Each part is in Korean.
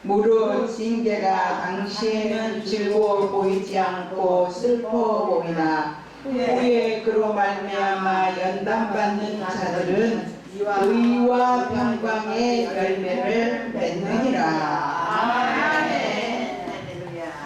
무릇 징계가 당시에는 즐거워 보이지 않고 슬퍼 보이나 후에 그로 말미암아 연단받는 자들은 의와 평강의 열매를 맺느니라. 아멘.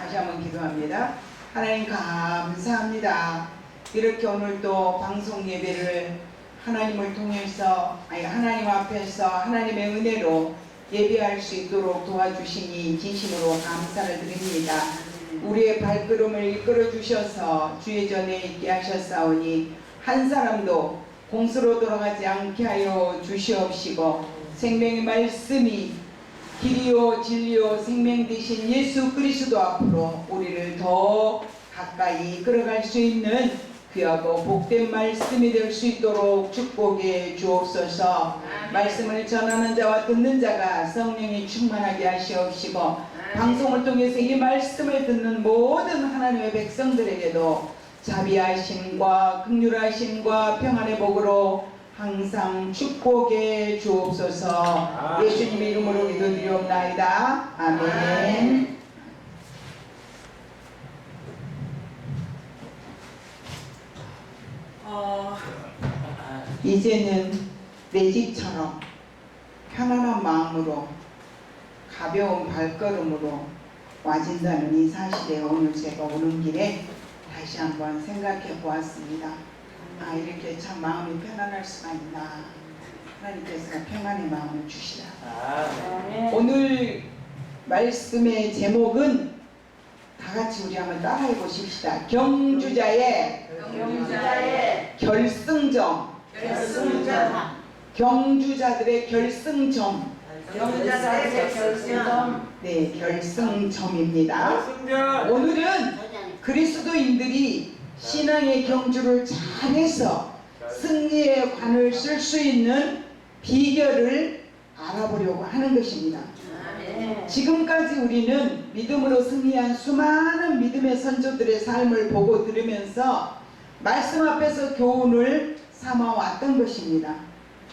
다시 한번 기도합니다. 하나님 감사합니다. 이렇게 오늘도 방송 예배를 하나님을 통해서 하나님 앞에서 하나님의 은혜로 예배할 수 있도록 도와주시니 진심으로 감사를 드립니다. 우리의 발걸음을 이끌어 주셔서 주의 전에 있게 하셨사오니 한 사람도 공수로 돌아가지 않게 하여 주시옵시고 생명의 말씀이 길이요 진리요 생명 되신 예수 그리스도 앞으로 우리를 더 가까이 끌어갈 수 있는 귀하고 복된 말씀이 될 수 있도록 축복해 주옵소서. 말씀을 전하는 자와 듣는 자가 성령이 충만하게 하시옵시고 방송을 통해서 이 말씀을 듣는 모든 하나님의 백성들에게도 자비하심과 긍휼하심과 평안의 복으로 항상 축복해 주옵소서. 예수님의 이름으로 기도드리옵나이다. 아멘. 이제는 내 집처럼 편안한 마음으로 가벼운 발걸음으로 와진다는 이 사실에 오늘 제가 오는 길에 다시 한번 생각해 보았습니다. 이렇게 참 마음이 편안할 수가 있나. 하나님께서 평안의 마음을 주시라. 오늘 말씀의 제목은 다같이 우리 한번 따라해 보십시다. 경주자의 결승점. 경주자들의 결승점. 네, 결승점입니다. 오늘은 그리스도인들이 신앙의 경주를 잘해서 승리의 관을 쓸 수 있는 비결을 알아보려고 하는 것입니다. 지금까지 우리는 믿음으로 승리한 수많은 믿음의 선조들의 삶을 보고 들으면서 말씀 앞에서 교훈을 삼아왔던 것입니다.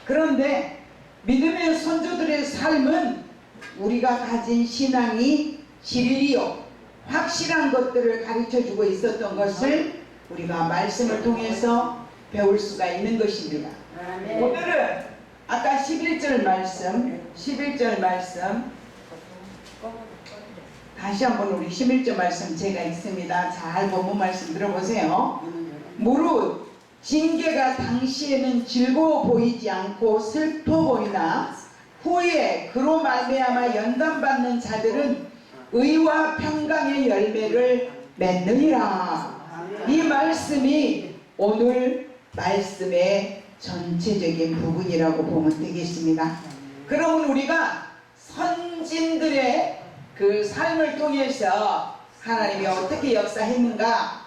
그런데 믿음의 선조들의 삶은 우리가 가진 신앙이 진리요 확실한 것들을 가르쳐주고 있었던 것을 우리가 말씀을 통해서 배울 수가 있는 것입니다. 오늘은 아까 11절 말씀 다시 한번 우리 11절 말씀 제가 읽습니다. 잘 본문 말씀 들어보세요. 무릇 징계가 당시에는 즐거워 보이지 않고 슬퍼 보이나 후에 그로 말미암아 연단받는 자들은 의와 평강의 열매를 맺느니라. 이 말씀이 오늘 말씀의 전체적인 부분이라고 보면 되겠습니다. 그러면 우리가 선진들의 그 삶을 통해서 하나님이 어떻게 역사했는가,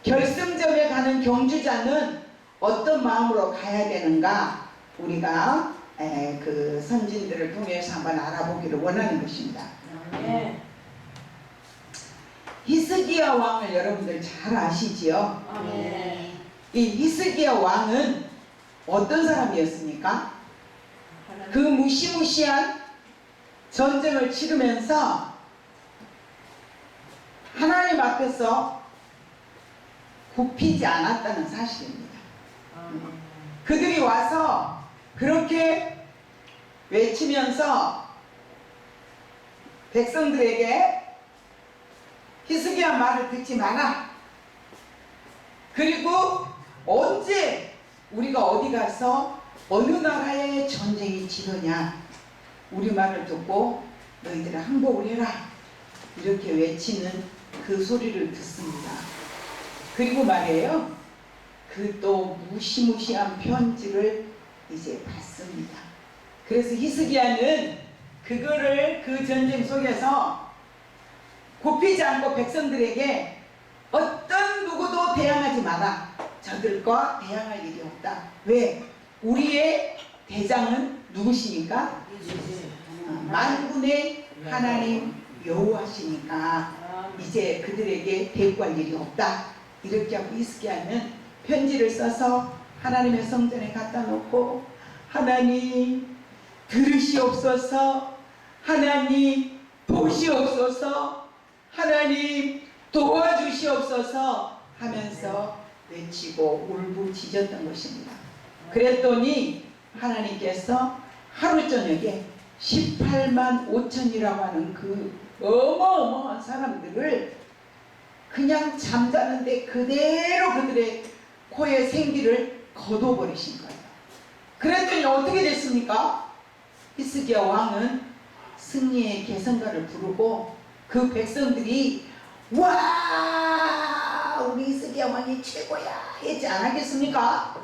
결승점에 가는 경주자는 어떤 마음으로 가야 되는가, 우리가 그 선진들을 통해서 한번 알아보기를 원하는 것입니다. 히스기야 왕을 여러분들 잘 아시지요? 이 히스기야 왕은 어떤 사람이었습니까? 그 무시무시한 전쟁을 치르면서 하나님 앞에서 굽히지 않았다는 사실입니다. 그들이 와서 그렇게 외치면서 백성들에게 히스기야 말을 듣지 마라. 그리고 언제 우리가 어디 가서 어느 나라의 전쟁이 치르냐, 우리 말을 듣고 너희들은 항복을 해라. 이렇게 외치는 그 소리를 듣습니다. 그리고 말이에요, 그 또 무시무시한 편지를 이제 받습니다. 그래서 히스기야는 그거를 그 전쟁 속에서 굽히지 않고 백성들에게 어떤 누구도 대항하지 마라. 저들과 대항할 일이 없다. 왜? 우리의 대장은 누구시니까? 만군의 하나님 여호와시니까 이제 그들에게 대구할 일이 없다. 이렇게 하고 히스기야는 편지를 써서 하나님의 성전에 갖다 놓고, 하나님 들으시옵소서, 하나님 주시옵소서, 하나님 도와주시옵소서 하면서 외치고 울부짖었던 것입니다. 그랬더니 하나님께서 하루 저녁에 18만 5천이라고 하는 그 어마어마한 사람들을 그냥 잠자는데 그대로 그들의 코에 생기를 거둬버리신 거예요. 그랬더니 어떻게 됐습니까? 히스기야 왕은 승리의 개성가를 부르고 그 백성들이 와 우리 히스기야 왕이 최고야 했지 않았겠습니까?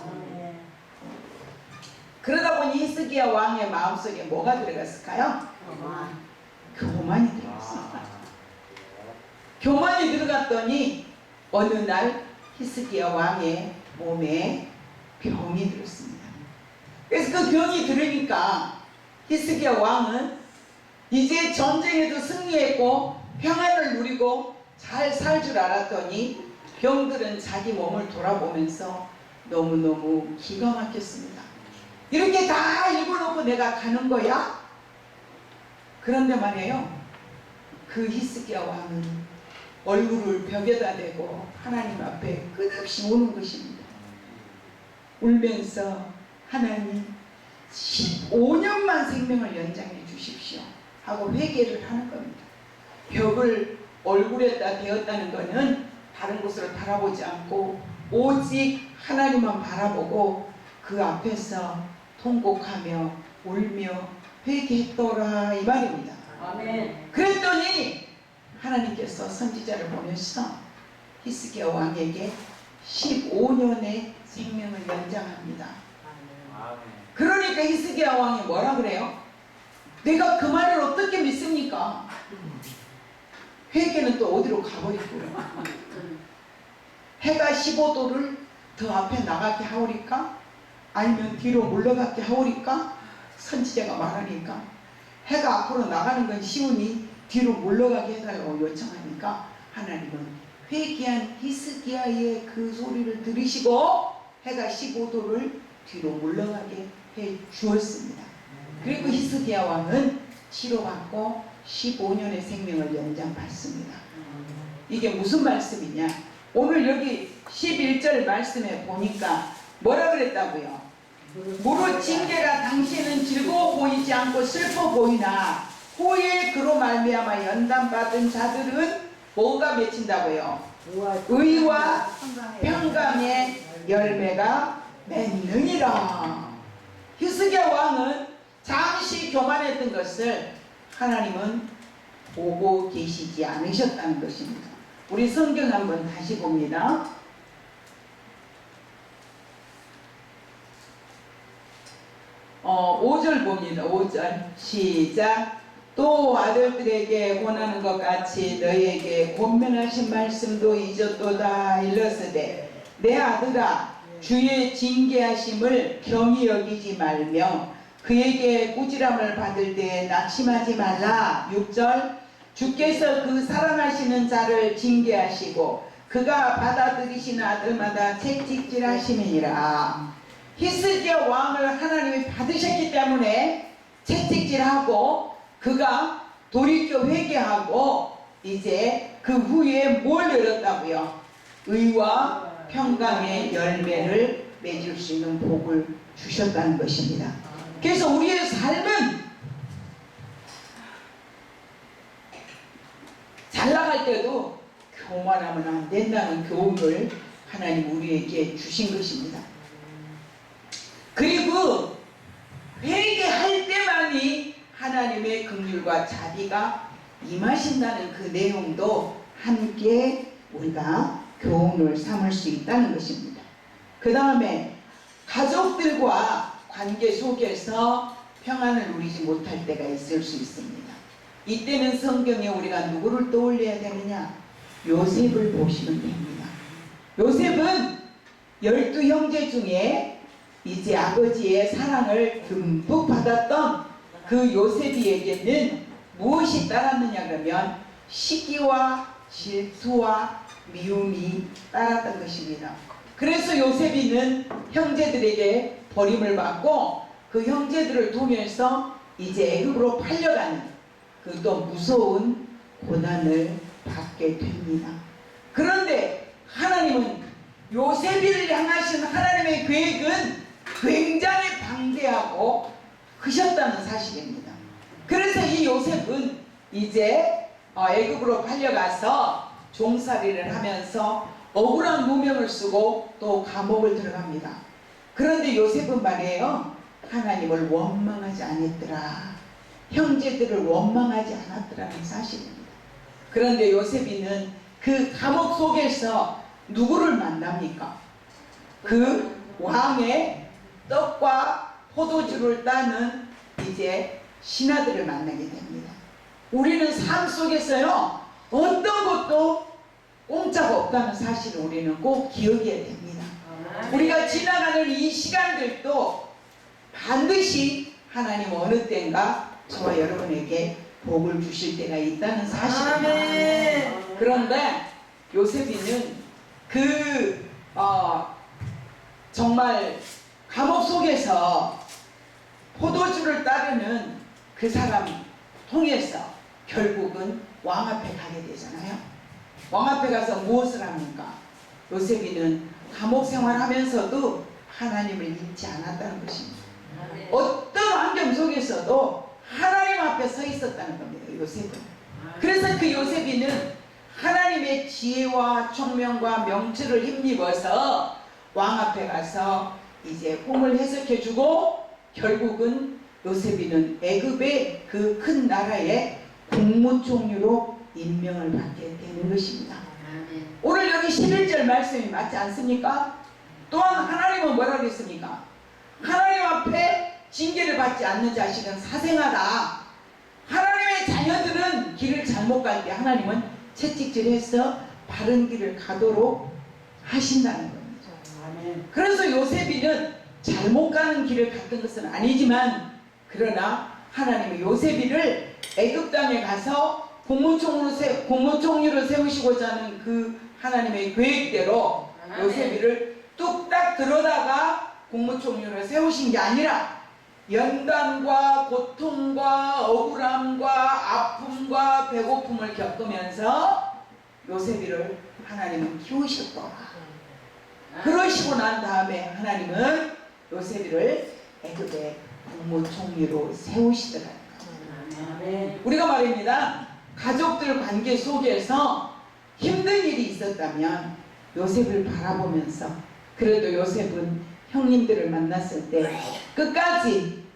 그러다 보니 히스기야 왕의 마음속에 뭐가 들어갔을까요? 교만이 들어갔습니다. 교만이 들어갔더니 어느 날 히스기야 왕의 몸에 병이 들었습니다. 그래서 그 병이 들으니까 히스기야 왕은 이제 전쟁에도 승리했고 평안을 누리고 잘 살 줄 알았더니 병들은 자기 몸을 돌아보면서 너무너무 기가 막혔습니다. 이렇게 다 읽어놓고 내가 가는 거야? 그런데 말이에요, 그 히스기야 왕은 얼굴을 벽에다 대고 하나님 앞에 끝없이 우는 것입니다. 울면서 하나님 15년만 생명을 연장해 주십시오 하고 회개를 하는 겁니다. 벽을 얼굴에다 대었다는 것은 다른 곳을 바라보지 않고 오직 하나님만 바라보고 그 앞에서 통곡하며 울며 회개했더라 이 말입니다. 아멘. 그랬더니 하나님께서 선지자를 보내서 히스기야 왕에게 15년의 생명을 연장합니다. 그러니까 히스기야 왕이 뭐라 그래요? 내가 그 말을 어떻게 믿습니까? 회개는 또 어디로 가버리고요. 해가 15도를 더 앞에 나가게 하오리까? 아니면 뒤로 물러가게 하오리까? 선지자가 말하니까 해가 앞으로 나가는 건 쉬우니 뒤로 물러가게 해달라고 요청하니까 하나님은 회개한 히스기야의 그 소리를 들으시고 해가 15도를 뒤로 물러가게 해 주었습니다. 그리고 히스기야 왕은 치료받고 15년의 생명을 연장받습니다. 이게 무슨 말씀이냐? 오늘 여기 11절 말씀에 보니까 뭐라 그랬다고요? 무릇 징계가 당신은 즐거워 보이지 않고 슬퍼 보이나 후에 그로 말미암아 연단받은 자들은 뭐가 맺힌다고요? 의와 평강의 열매가 맺느니라. 히스기야 왕은 잠시 교만했던 것을 하나님은 보고 계시지 않으셨다는 것입니다. 우리 성경 한번 다시 봅니다. 5절 봅니다. 5절 시작. 또 아들들에게 권하는 것 같이 너희에게 권면하신 말씀도 잊었도다. 일렀으되 내 아들아 주의 징계하심을 경히 여기지 말며 그에게 꾸지람을 받을 때 낙심하지 말라. 6절 주께서 그 사랑하시는 자를 징계하시고 그가 받아들이시는 아들마다 채찍질하심이니라. 히스기야 왕을 하나님이 받으셨기 때문에 채찍질하고 그가 돌이켜 회개하고 이제 그 후에 뭘 열었다고요? 의와 평강의 열매를 맺을 수 있는 복을 주셨다는 것입니다. 그래서 우리의 삶은 잘 나갈 때도 교만하면 안 된다는 교훈을 하나님 우리에게 주신 것입니다. 그리고 회개할 때만이 하나님의 긍휼과 자비가 임하신다는 그 내용도 함께 우리가 교훈을 삼을 수 있다는 것입니다. 그 다음에 가족들과 관계 속에서 평안을 누리지 못할 때가 있을 수 있습니다. 이때는 성경에 우리가 누구를 떠올려야 되느냐? 요셉을 보시면 됩니다. 요셉은 12형제 중에 이제 아버지의 사랑을 듬뿍 받았던 그 요셉이에게는 무엇이 따랐느냐 그러면 시기와 질투와 미움이 따랐던 것입니다. 그래서 요셉이는 형제들에게 버림을 받고 그 형제들을 통해서 이제 애굽으로 팔려가는 그 또 무서운 고난을 받게 됩니다. 그런데 하나님은 요셉을 향하신 하나님의 계획은 굉장히 방대하고 크셨다는 사실입니다. 그래서 이 요셉은 이제 애굽으로 팔려가서 종살이를 하면서 억울한 누명을 쓰고 또 감옥을 들어갑니다. 그런데 요셉은 말이에요, 하나님을 원망하지 않았더라, 형제들을 원망하지 않았더라는 사실입니다. 그런데 요셉이는 그 감옥 속에서 누구를 만납니까? 그 왕의 떡과 포도주를 따는 이제 신하들을 만나게 됩니다. 우리는 삶 속에서요, 어떤 것도 공짜가 없다는 사실을 우리는 꼭 기억해야 됩니다. 우리가 지나가는 이 시간들도 반드시 하나님 어느 때인가 저와 여러분에게 복을 주실 때가 있다는 사실입니다. 그런데 요셉이는 정말 감옥 속에서 포도주를 따르는 그 사람 통해서 결국은 왕 앞에 가게 되잖아요. 왕 앞에 가서 무엇을 합니까? 요셉이는 감옥 생활하면서도 하나님을 잊지 않았다는 것입니다. 어떤 환경 속에서도 하나님 앞에 서 있었다는 겁니다. 요셉은. 그래서 그 요셉이는 하나님의 지혜와 총명과 명철을 힘입어서 왕 앞에 가서 이제 꿈을 해석해 주고, 결국은 요셉이는 애굽의 그 큰 나라의 국무총리로 임명을 받게 되는 것입니다. 오늘 여기 11절 말씀이 맞지 않습니까? 또한 하나님은 뭐라고 했습니까? 하나님 앞에 징계를 받지 않는 자식은 사생하다. 하나님의 자녀들은 길을 잘못 갈 때 하나님은 채찍질해서 바른 길을 가도록 하신다는 겁니다. 그래서 요셉이는 잘못 가는 길을 갔던 것은 아니지만, 그러나 하나님은 요셉이를 애굽 땅에 가서 국무총리로 세우시고자 하는 그 하나님의 계획대로 요셉이를 뚝딱 들어다가 국무총리로 세우신 게 아니라 연단과 고통과 억울함과 아픔과 배고픔을 겪으면서 요셉이를 하나님은 키우셨더라. 그러시고 난 다음에 하나님은 요셉이를 애굽의 국무총리로 세우시더라고요. 우리가 말입니다, 가족들 관계 속에서 힘든 일이 있었다면 요셉을 바라보면서, 그래도 요셉은 형님들을 만났을 때 끝까지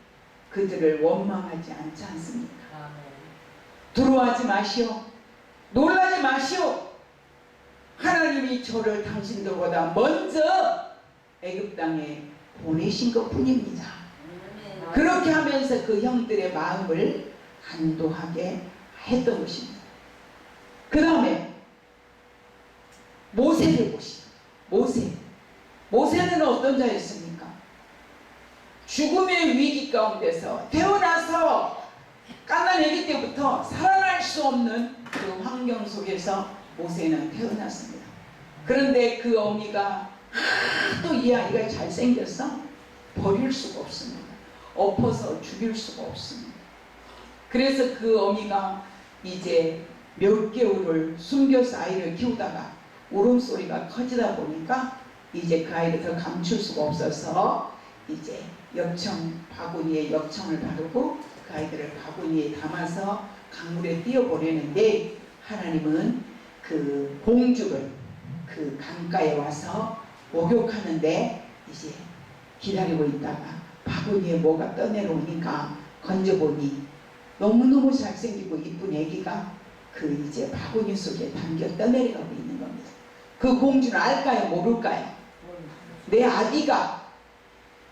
그들을 원망하지 않지 않습니까? 두려워하지 마시오, 놀라지 마시오, 하나님이 저를 당신들보다 먼저 애굽 땅에 보내신 것 뿐입니다. 그렇게 하면서 그 형들의 마음을 안도하게 했던 것입니다. 그 다음에 모세를 보시죠. 모세는 어떤 자였습니까? 죽음의 위기 가운데서 태어나서 갓난아기 때부터 살아날 수 없는 그 환경 속에서 모세는 태어났습니다. 그런데 그 어미가 하도 이 아이가 잘생겨서 버릴 수가 없습니다. 엎어서 죽일 수가 없습니다. 그래서 그 어미가 이제 몇 개월을 숨겨서 아이를 키우다가 울음소리가 커지다 보니까 이제 그 아이를 더 감출 수가 없어서 이제 바구니에 역청을 바르고 그 아이들을 바구니에 담아서 강물에 띄어보내는데, 하나님은 그 공주를 그 강가에 와서 목욕하는데 이제 기다리고 있다가 바구니에 뭐가 떠내려오니까 건져보니 너무너무 잘생기고 이쁜 애기가 그 이제 바구니 속에 담겨 떠내려가고 있는 겁니다. 그 공주는 알까요, 모를까요? 내 아비가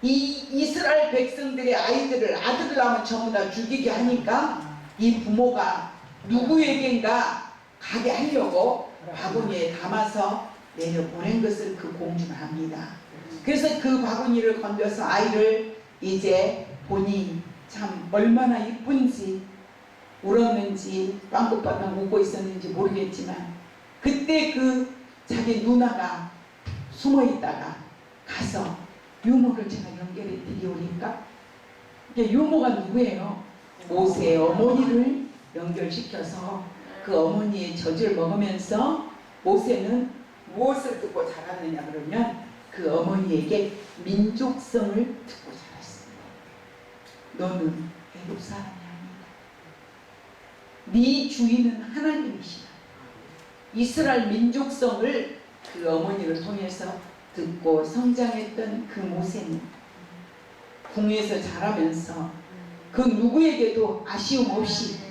이 이스라엘 백성들의 아이들을, 아들을 낳으면 전부 다 죽이게 하니까 이 부모가 누구에겐가 가게 하려고 바구니에 담아서 내려보낸 것을 그 공주는 압니다. 그래서 그 바구니를 건져서 아이를 이제 보니 참 얼마나 이쁜지, 울었는지 빵긋빵긋 웃고 있었는지 모르겠지만, 그때 그 자기 누나가 숨어 있다가 가서 유모를 제가 연결해 드리오니까, 이게 유모가 누구예요? 모세의 어머니를 연결시켜서 그 어머니의 젖을 먹으면서 모세는 무엇을 듣고 자랐느냐 그러면 그 어머니에게 민족성을 듣고 자랐습니다. 너는 애굽 사람이 아니다. 네 주인은 하나님이시다. 이스라엘 민족성을 그 어머니를 통해서 듣고 성장했던 그 모세는 궁에서 자라면서 그 누구에게도 아쉬움 없이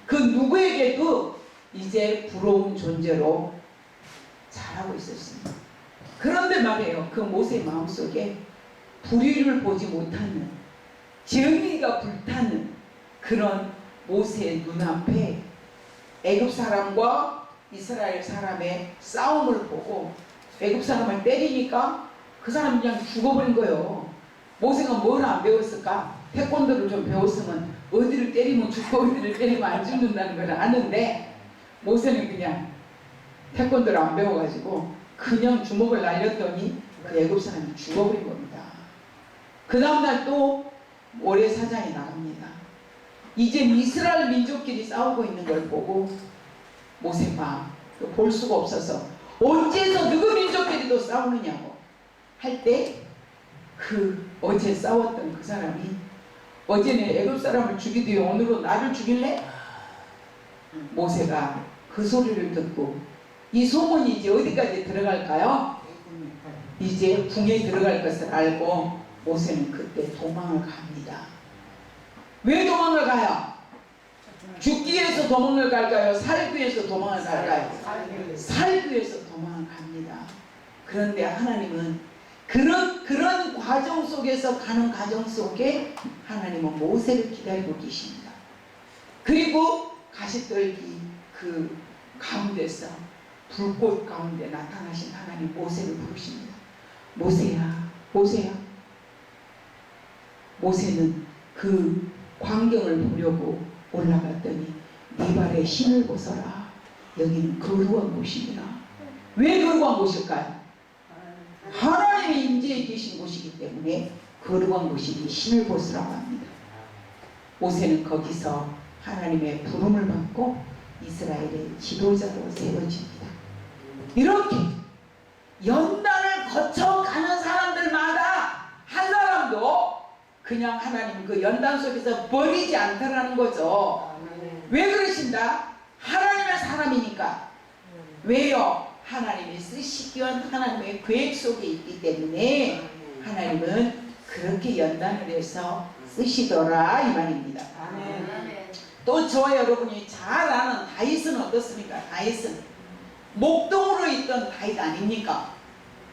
그 누구에게도 이제 부러운 존재로 자라고 있었습니다. 그런데 말이에요. 그 모세의 마음속에 불의를 보지 못하는 정의가 불타는 그런 모세의 눈앞에 애굽 사람과 이스라엘 사람의 싸움을 보고 애굽 사람을 때리니까 그 사람이 그냥 죽어버린 거예요. 모세가 뭘 안 배웠을까? 태권도를 좀 배웠으면 어디를 때리면 죽고 어디를 때리면 안 죽는다는 걸 아는데 모세는 그냥 태권도를 안 배워가지고 그냥 주먹을 날렸더니 그 애굽 사람이 죽어버린 겁니다. 그 다음날 또 모래사장이 나갑니다. 이제 이스라엘 민족끼리 싸우고 있는 걸 보고 모세가 볼 수가 없어서 어째서 누구 민족끼리도 싸우느냐고 할 때 그 어제 싸웠던 그 사람이 어제는 애굽 사람을 죽이더니 오늘은 나를 죽일래? 모세가 그 소리를 듣고 이 소문이 이제 어디까지 들어갈까요? 이제 궁에 들어갈 것을 알고 모세는 그때 도망을 갑니다. 왜 도망을 가요? 죽기 위해서 도망을 갈까요? 살기 위해서 도망을 갈까요? 살기 위해서 도망을 갑니다. 그런데 하나님은 그런 과정 속에서 가는 과정 속에 하나님은 모세를 기다리고 계십니다. 그리고 가시떨기 그 가운데서 불꽃 가운데 나타나신 하나님 모세를 부르십니다. 모세야, 모세야. 모세는 그 광경을 보려고 올라갔더니 네 발에 신을 벗어라. 여기는 거룩한 곳입니다. 왜 거룩한 곳일까요? 하나님의 임재에 계신 곳이기 때문에 거룩한 곳이니 신을 벗으라고 합니다. 모세는 거기서 하나님의 부름을 받고 이스라엘의 지도자로 세워집니다. 이렇게 연단을 거쳐가는 사람들마다 한 사람도 그냥 하나님 그 연단 속에서 버리지 않더라는 거죠. 왜 그러신다? 하나님의 사람이니까. 왜요? 하나님이 쓰시기 위한 하나님의 계획 속에 있기 때문에 하나님은 그렇게 연단을 해서 쓰시더라 이 말입니다. 또 저와 여러분이 잘 아는 다윗은 어떻습니까? 다윗은 목동으로 있던 다윗 아닙니까?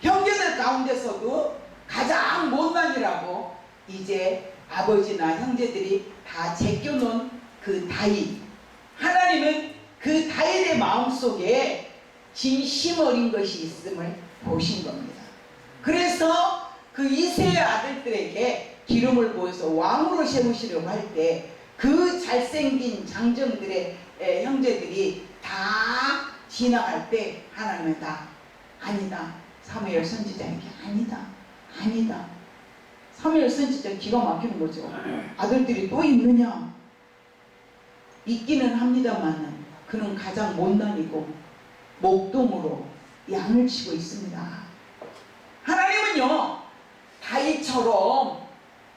형제들 가운데서도 가장 못난이라고 이제 아버지나 형제들이 다 제껴놓은 그 다윗. 하나님은 그 다윗의 마음속에 진심 어린 것이 있음을 보신 겁니다. 그래서 그 이새의 아들들에게 기름을 부어서 왕으로 세우시려고 할 때 그 잘생긴 장정들의 형제들이 다 지나갈 때 하나님은 다 아니다. 사무엘 선지자에게 아니다. 아니다. 사무엘 선지자 기가 막히는 거죠. 아들들이 또 있느냐? 있기는 합니다만 그는 가장 못난이고 목동으로 양을 치고 있습니다. 하나님은요 다윗처럼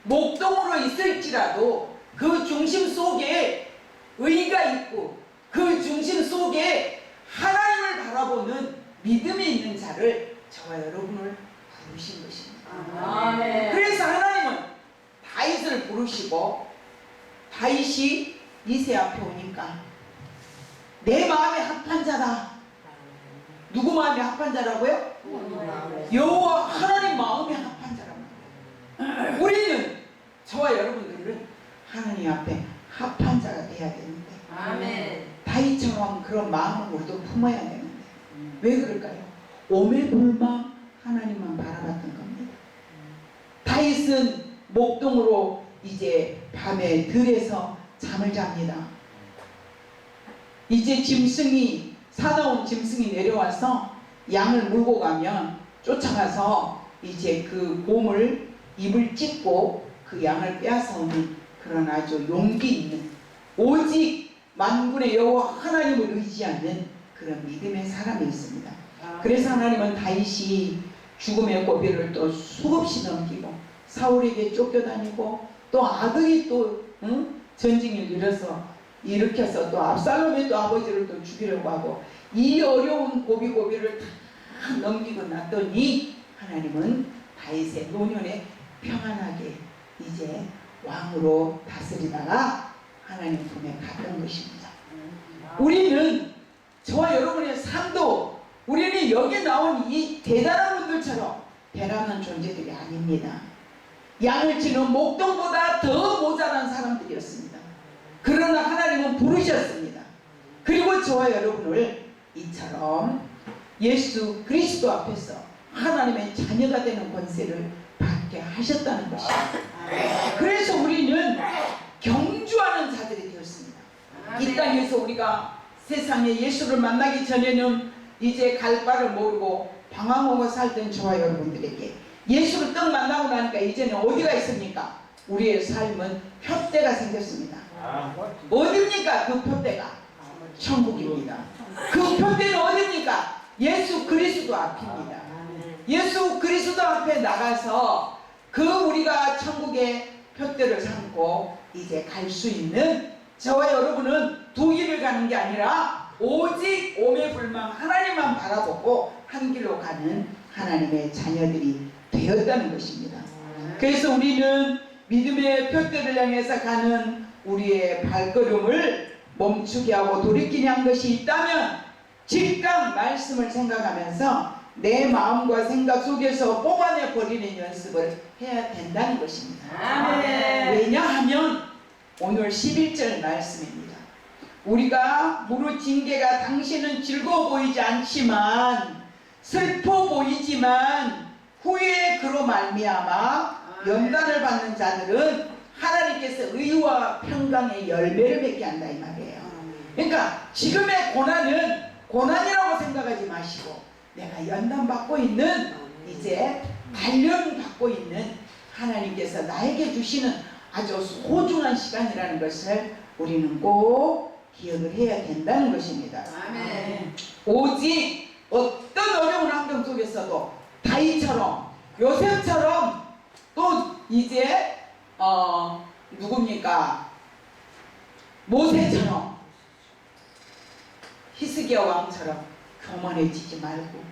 목동으로 있을지라도 그 중심 속에 의가 있고 그 중심 속에 하나님을 바라보는 믿음이 있는 자를 저와 여러분을 부르신 것입니다. 아멘. 그래서 하나님은 다윗을 부르시고 다윗이 이새 앞에 오니까 내 마음에 합한 자다. 누구 마음에 합한 자라고요? 여호와 하나님 마음에 합한 자라고. 우리는 저와 여러분들은 하나님 앞에 합한 자가 돼야 되는데 아멘. 다윗처럼 그런 마음을 우리도 품어야 되는데 왜 그럴까요? 오매불망 하나님만 바라봤던 겁니다. 다윗은 목동으로 이제 밤에 들에서 잠을 잡니다. 이제 짐승이 사나운 짐승이 내려와서 양을 물고 가면 쫓아가서 이제 그 곰을 입을 찢고 그 양을 빼앗아오는 그런 아주 용기 있는 오직 만군의 여호와 하나님을 의지하는 그런 믿음의 사람이 있습니다. 그래서 하나님은 다윗이 죽음의 고비를 또 수없이 넘기고 사울에게 쫓겨다니고 또 아들이 또 전쟁을 일으켜서 또 압살롬의 또 아버지를 또 죽이려고 하고 이 어려운 고비를 다 넘기고 났더니 하나님은 다윗의 노년에 평안하게 이제 왕으로 다스리다가 하나님 품에 갔던 것입니다. 우리는 저와 여러분의 삶도 우리는 여기 나온 이 대단한 분들처럼 대단한 존재들이 아닙니다. 양을 치는 목동보다 더 모자란 사람들이었습니다. 그러나 하나님은 부르셨습니다. 그리고 저와 여러분을 이처럼 예수 그리스도 앞에서 하나님의 자녀가 되는 권세를 받게 하셨다는 것입니다. 그래서 우리는 경주하는 자들이 되었습니다. 이 땅에서 우리가 세상에 예수를 만나기 전에는 이제 갈 바를 모르고 방황하고 살던 저와 여러분들에게 예수를 딱 만나고 나니까 이제는 어디가 있습니까? 우리의 삶은 표대가 생겼습니다. 어디입니까? 그 표대가 천국입니다. 그 표대는 어디입니까? 예수 그리스도 앞입니다. 예수 그리스도 앞에 나가서 그 우리가 천국의 표대를 삼고 이제 갈 수 있는 저와 여러분은 두 길을 가는 게 아니라 오직 오매불망 하나님만 바라보고 한 길로 가는 하나님의 자녀들이 되었다는 것입니다. 그래서 우리는 믿음의 표대를 향해서 가는 우리의 발걸음을 멈추게 하고 돌이키게 한 것이 있다면 즉각 말씀을 생각하면서 내 마음과 생각 속에서 뽑아내 버리는 연습을 해야 된다는 것입니다. 왜냐하면 오늘 11절 말씀입니다. 우리가 무릇 징계가 당신은 즐거워 보이지 않지만 슬퍼 보이지만 후에 그로 말미암아 연단을 받는 자들은 하나님께서 의와 평강의 열매를 맺게 한다 이 말이에요. 그러니까 지금의 고난은 고난이라고 생각하지 마시고 내가 연단받고 있는 이제 단련받고 있는 하나님께서 나에게 주시는 아주 소중한 시간이라는 것을 우리는 꼭 기억을 해야 된다는 것입니다. 아멘. 오직 어떤 어려운 환경 속에서도 다윗처럼 요셉처럼 또 이제 누굽니까? 모세처럼 히스기야 왕처럼 교만해지지 말고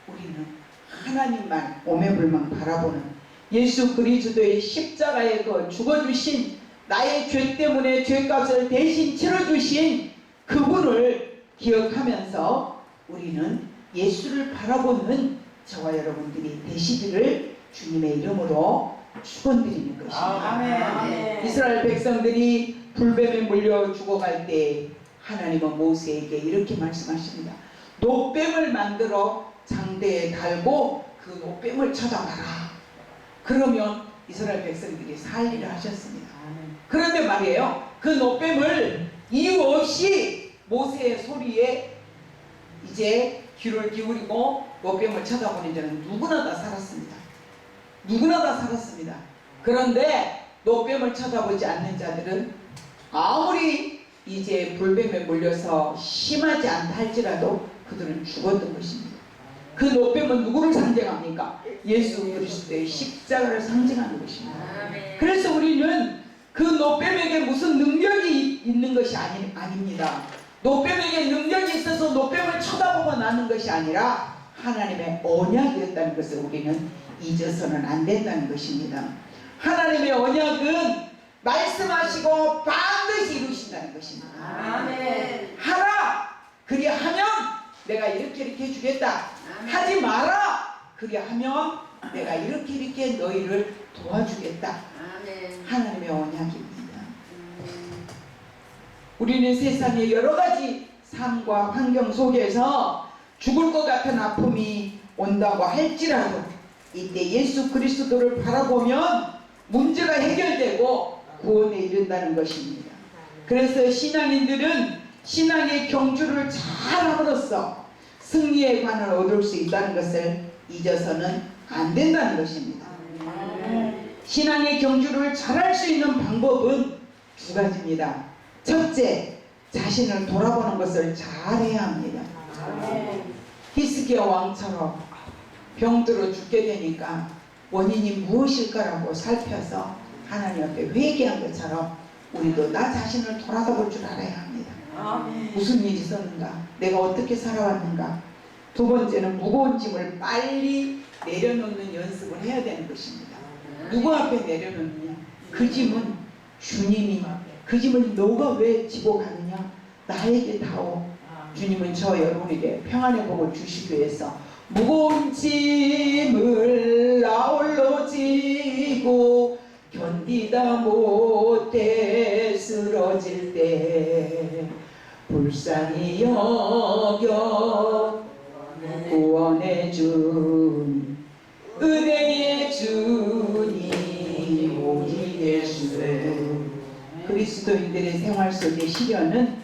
우리는 하나님만 오매불망 바라보는 예수 그리스도의 십자가에 그 죽어주신 나의 죄 때문에 죄값을 대신 치러주신 그분을 기억하면서 우리는 예수를 바라보는 저와 여러분들이 되시기를 주님의 이름으로 축원드리는 것입니다. 아멘. 이스라엘 백성들이 불뱀에 물려 죽어갈 때 하나님은 모세에게 이렇게 말씀하십니다. 노뱀을 만들어 장대에 달고 그 노뱀을 쳐다봐라. 그러면 이스라엘 백성들이 살리라 하셨습니다. 그런데 말이에요. 그 노뱀을 이유 없이 모세의 소리에 이제 귀를 기울이고 노뱀을 쳐다보는 자는 누구나 다 살았습니다. 누구나 다 살았습니다. 그런데 노뱀을 쳐다보지 않는 자들은 아무리 이제 불뱀에 물려서 심하지 않다 할지라도 그들은 죽었던 것입니다. 그 노뱀은 누구를 상징합니까? 예수 그리스도의 십자가를 상징하는 것입니다. 그래서 우리는 그 노뱀에게 무슨 능력이 있는 것이 아닙니다. 노뱀에게 능력이 있어서 노뱀을 쳐다보고 나는 것이 아니라 하나님의 언약이었다는 것을 우리는 잊어서는 안 된다는 것입니다. 하나님의 언약은 말씀하시고 반드시 이루신다는 것입니다. 아멘. 하라! 그리하면 내가 이렇게 해주겠다. 하지 마라! 그리하면 내가 이렇게 너희를 도와주겠다. 아멘. 하나님의 언약입니다. 우리는 세상의 여러 가지 삶과 환경 속에서 죽을 것 같은 아픔이 온다고 할지라도 이때 예수 그리스도를 바라보면 문제가 해결되고 구원에 이른다는 것입니다. 그래서 신앙인들은 신앙의 경주를 잘함으로써 승리의 관을 얻을 수 있다는 것을 잊어서는 안 된다는 것입니다. 신앙의 경주를 잘할 수 있는 방법은 두 가지입니다. 첫째, 자신을 돌아보는 것을 잘해야 합니다. 아멘. 히스기야 왕처럼 병들어 죽게 되니까 원인이 무엇일까라고 살펴서 하나님 앞에 회개한 것처럼 우리도 나 자신을 돌아볼 줄 알아야 합니다. 아멘. 무슨 일이 있었는가? 내가 어떻게 살아왔는가? 두 번째는 무거운 짐을 빨리 내려놓는 연습을 해야 되는 것입니다. 누구 앞에 내려놓느냐? 그 짐은 주님이, 그 짐을 너가 왜 지고 가느냐? 나에게 다오. 주님은 저 여러분에게 평안의 복을 주시기 위해서 무거운 짐을 나 홀로 지고 견디다 못해 쓰러질 때 불쌍히 여겨 구원해 준 은혜의 주님 오직 예수. 그리스도인들의 생활 속의 시련은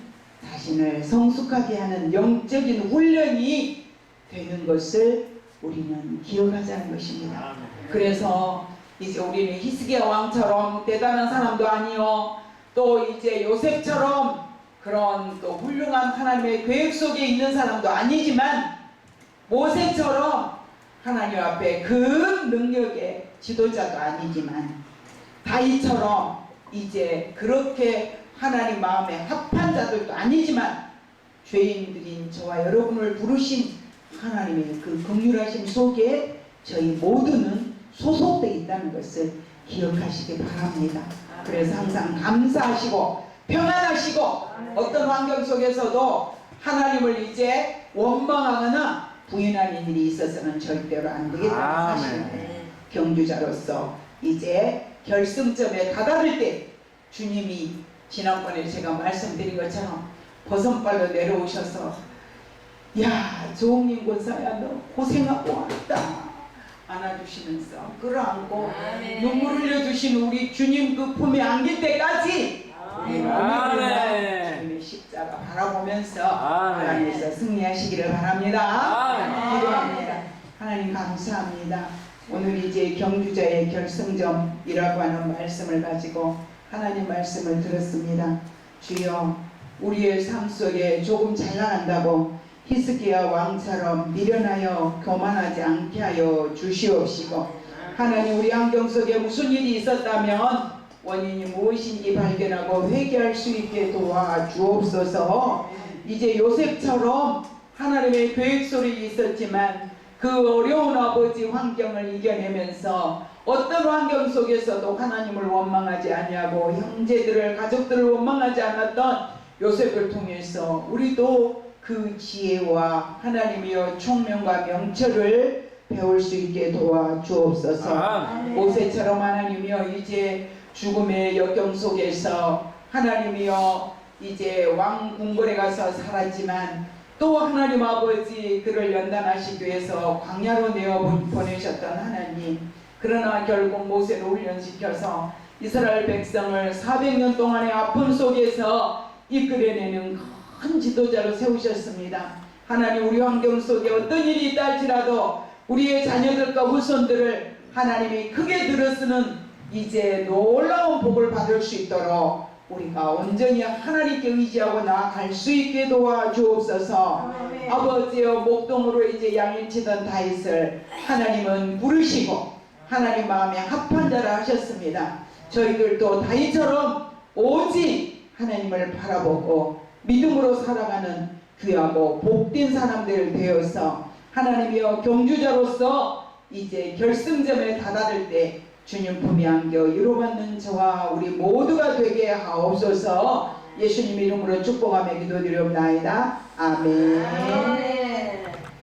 자신을 성숙하게 하는 영적인 훈련이 되는 것을 우리는 기억하자는 것입니다. 그래서 이제 우리는 히스기야 왕처럼 대단한 사람도 아니요, 또 이제 요셉처럼 그런 또 훌륭한 하나님의 계획 속에 있는 사람도 아니지만 모세처럼 하나님 앞에 그 능력의 지도자도 아니지만 다윗처럼 이제 그렇게 하나님 마음에 합한 자들도 아니지만 죄인들인 저와 여러분을 부르신 하나님의 그 긍휼하심 속에 저희 모두는 소속되어 있다는 것을 기억하시기 바랍니다. 그래서 항상 감사하시고 평안하시고 어떤 환경 속에서도 하나님을 이제 원망하거나 부인하는 일이 있어서는 절대로 안 되겠다는 사실입니다. 경주자로서 이제 결승점에 다다를 때 주님이 지난번에 제가 말씀드린 것처럼 버선발로 내려오셔서 야 조홍님 권사야 너 고생하고 왔다 안아주시면서 끌어안고 눈물 흘려주신 우리 주님 그 품에 안길 때까지 우리는 오늘날 주님의 십자가 바라보면서 하나님께서 승리하시기를 바랍니다. 기도합니다. 하나님 감사합니다. 오늘 이제 경주자의 결승점이라고 하는 말씀을 가지고 하나님 말씀을 들었습니다. 주여 우리의 삶 속에 조금 잘 나간다고 히스기야 왕처럼 미련하여 교만하지 않게 하여 주시옵시고, 하나님 우리 환경 속에 무슨 일이 있었다면 원인이 무엇인지 발견하고 회개할 수 있게 도와주옵소서. 이제 요셉처럼 하나님의 계획 속에 있었지만 그 어려운 아버지 환경을 이겨내면서 어떤 환경 속에서도 하나님을 원망하지 아니하고 형제들을 가족들을 원망하지 않았던 요셉을 통해서 우리도 그 지혜와 하나님이여 총명과 명철을 배울 수 있게 도와주옵소서. 모세처럼 하나님이여 이제 죽음의 역경 속에서 하나님이여 이제 왕 궁궐에 가서 살았지만 또 하나님 아버지 그를 연단하시기 위해서 광야로 내어 보내셨던 하나님, 그러나 결국 모세를 훈련시켜서 이스라엘 백성을 400년 동안의 아픔 속에서 이끌어내는 큰 지도자로 세우셨습니다. 하나님 우리 환경 속에 어떤 일이 있다 할지라도 우리의 자녀들과 후손들을 하나님이 크게 들어쓰는 이제 놀라운 복을 받을 수 있도록 우리가 온전히 하나님께 의지하고 나아갈 수 있게 도와주옵소서. 아버지여 목동으로 이제 양을 치던 다윗을 하나님은 부르시고 하나님 마음에 합한 자라 하셨습니다. 저희들도 다윗처럼 오직 하나님을 바라보고 믿음으로 살아가는 귀하고 복된 사람들 되어서 하나님이여 경주자로서 이제 결승점에 다다를 때 주님 품에 안겨 이루받는 저와 우리 모두가 되게 하옵소서. 예수님 이름으로 축복하며 기도드리옵나이다. 아멘.